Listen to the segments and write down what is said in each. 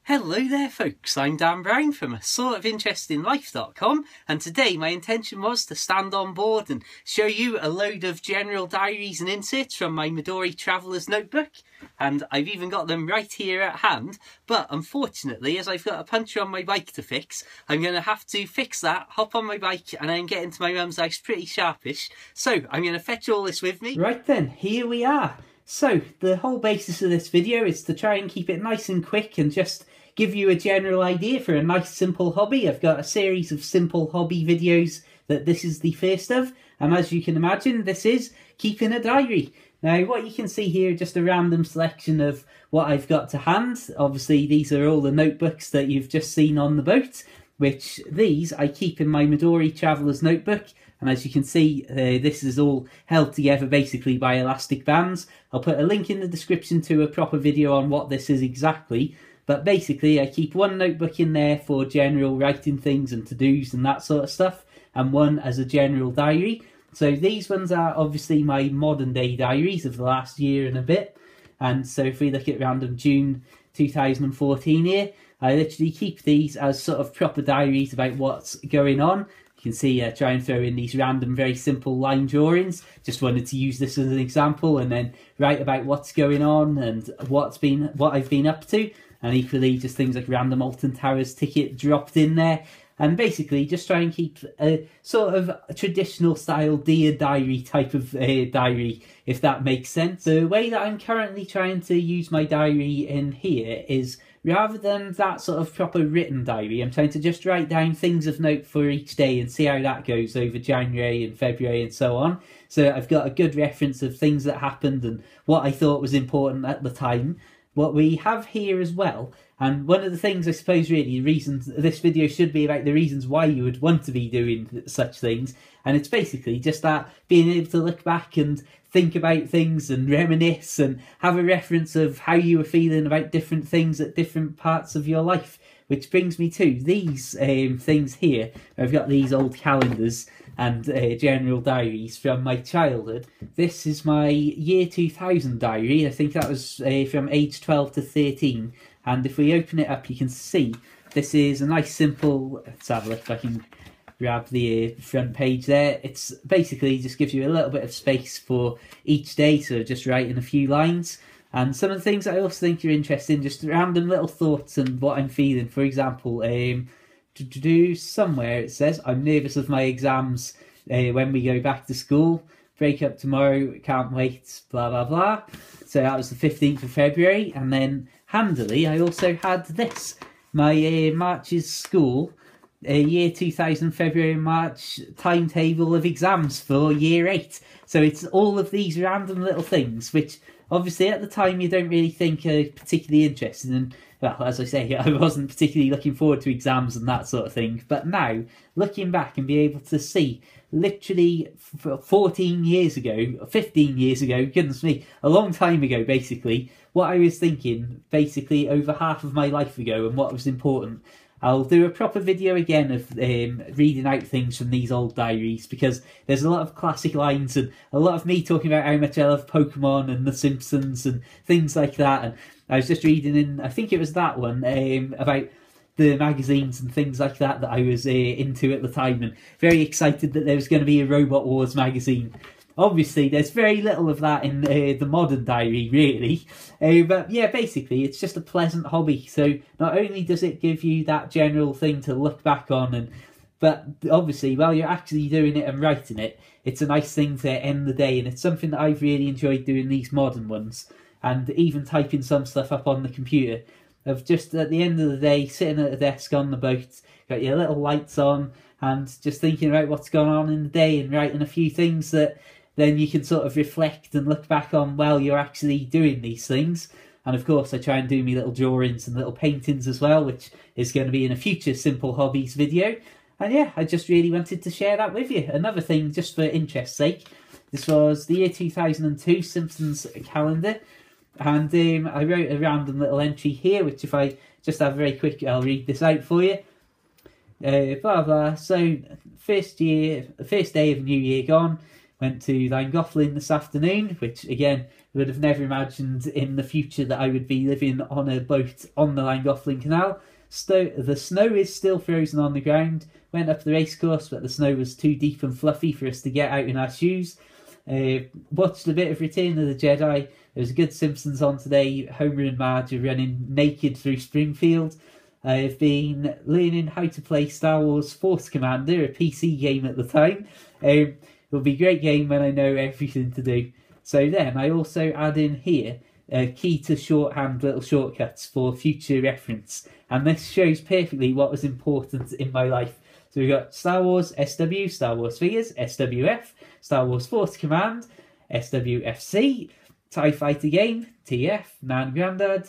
Hello there folks, I'm Dan Brown from asortofinterestinlife.com, and today my intention was to stand on board and show you a load of general diaries and inserts from my Midori Traveller's Notebook, and I've even got them right here at hand, but unfortunately as I've got a puncture on my bike to fix, I'm going to have to fix that, hop on my bike and then get into my mum's house pretty sharpish, so I'm going to fetch all this with me. Right then, here we are. So, the whole basis of this video is to try and keep it nice and quick and just give you a general idea for a nice simple hobby. I've got a series of simple hobby videos that this is the first of, and as you can imagine, this is keeping a diary. Now, what you can see here is just a random selection of what I've got to hand. Obviously, these are all the notebooks that you've just seen on the boat, which these I keep in my Midori Traveller's Notebook. And as you can see, this is all held together basically by elastic bands. I'll put a link in the description to a proper video on what this is exactly. But basically, I keep one notebook in there for general writing things and to-dos and that sort of stuff, and one as a general diary. So these ones are obviously my modern day diaries of the last year and a bit. And so if we look at random June 2014 here, I literally keep these as sort of proper diaries about what's going on. You can see I try and throw in these random, very simple line drawings. Just wanted to use this as an example and then write about what's going on and what I've been up to. And equally, just things like random Alton Towers ticket dropped in there. And basically, just try and keep a sort of a traditional style Dear Diary type of diary, if that makes sense. The way that I'm currently trying to use my diary in here is, rather than that sort of proper written diary, I'm trying to just write down things of note for each day and see how that goes over January and February and so on. So I've got a good reference of things that happened and what I thought was important at the time. What we have here as well, and one of the things I suppose really, the reasons this video should be about the reasons why you would want to be doing such things, and it's basically just that being able to look back and think about things and reminisce and have a reference of how you were feeling about different things at different parts of your life. Which brings me to these things here. I've got these old calendars and general diaries from my childhood. This is my year 2000 diary. I think that was from age 12 to 13. And if we open it up, you can see this is a nice simple, let's have a look if I can grab the front page there. It's basically just gives you a little bit of space for each day, so just writing a few lines. And some of the things I also think are interesting, just random little thoughts and what I'm feeling. For example, somewhere it says, I'm nervous of my exams when we go back to school. Break up tomorrow, can't wait, blah, blah, blah. So that was the 15th of February. And then, handily, I also had this. My March's school, year 2000, February and March, timetable of exams for year 8. So it's all of these random little things, which obviously at the time you don't really think are particularly interesting. And, well, as I say, I wasn't particularly looking forward to exams and that sort of thing. But now, looking back and be able to see, literally 14 years ago, 15 years ago, goodness me, a long time ago basically, what I was thinking basically over half of my life ago and what was important. I'll do a proper video again of reading out things from these old diaries, because there's a lot of classic lines and a lot of me talking about how much I love Pokemon and The Simpsons and things like that. And I was just reading in, I think it was that one, about the magazines and things like that I was into at the time, and very excited that there was going to be a Robot Wars magazine. Obviously, there's very little of that in the modern diary, really. But yeah, basically, it's just a pleasant hobby. So not only does it give you that general thing to look back on, but obviously, while you're actually doing it and writing it, it's a nice thing to end the day. And it's something that I've really enjoyed doing, these modern ones. And even typing some stuff up on the computer. Of just at the end of the day, sitting at a desk on the boat, got your little lights on, and just thinking about what's gone on in the day and writing a few things that then you can sort of reflect and look back on while you're actually doing these things. And of course, I try and do me little drawings and little paintings as well, which is going to be in a future Simple Hobbies video. And yeah, I just really wanted to share that with you. Another thing, just for interest's sake, this was the year 2002 Simpsons calendar. And I wrote a random little entry here, which if I just have very quick, I'll read this out for you. Blah, blah. So, first day of New Year gone. Went to Llangollen this afternoon, which again, I would have never imagined in the future that I would be living on a boat on the Llangollen Canal. The snow is still frozen on the ground. Went up the racecourse, but the snow was too deep and fluffy for us to get out in our shoes. Watched a bit of Return of the Jedi. There was a good Simpsons on today. Homer and Marge are running naked through Springfield. I've been learning how to play Star Wars Force Commander, a PC game at the time. It'll be a great game when I know everything to do. So then I also add in here a key to shorthand little shortcuts for future reference. And this shows perfectly what was important in my life. So we've got Star Wars SW, Star Wars Figures, SWF, Star Wars Force Command, SWFC, TIE Fighter Game, TF, Nan Grandad,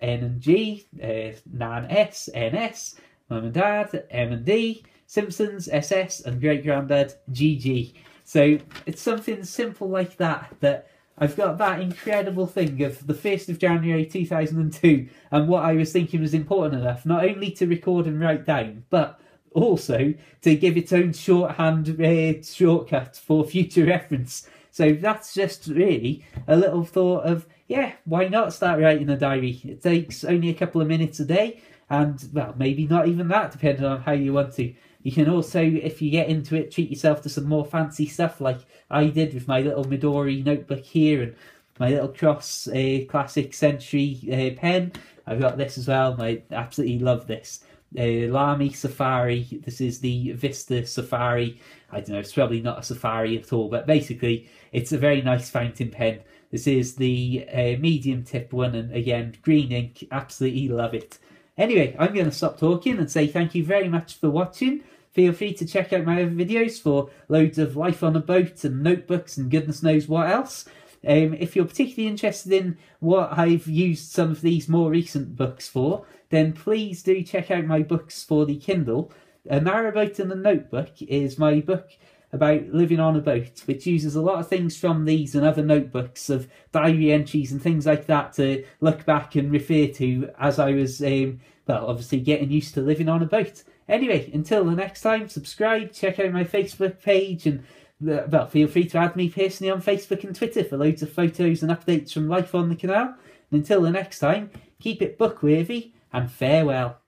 N and G, Nan S, NS, Mum and Dad, M and D, Simpsons, SS, and Great Grandad, GG. So it's something simple like that I've got that incredible thing of the 1st of January 2002 and what I was thinking was important enough, not only to record and write down, but also to give its own shorthand shortcut for future reference. So that's just really a little thought of, yeah, why not start writing a diary? It takes only a couple of minutes a day, and, well, maybe not even that, depending on how you want to. You can also, if you get into it, treat yourself to some more fancy stuff like I did with my little Midori notebook here and my little Cross Classic Century pen. I've got this as well. I absolutely love this. Lamy Safari. This is the Vista Safari. I don't know, it's probably not a Safari at all, but basically it's a very nice fountain pen. This is the medium tip one, and again, green ink. Absolutely love it. Anyway, I'm going to stop talking and say thank you very much for watching. Feel free to check out my other videos for loads of life on a boat and notebooks and goodness knows what else. If you're particularly interested in what I've used some of these more recent books for, then please do check out my books for the Kindle. A Narrowboat and a Notebook is my book about living on a boat, which uses a lot of things from these and other notebooks of diary entries and things like that to look back and refer to as I was, well, obviously getting used to living on a boat. Anyway, until the next time, subscribe, check out my Facebook page, and well, feel free to add me personally on Facebook and Twitter for loads of photos and updates from life on the canal. And until the next time, keep it bookworthy and farewell.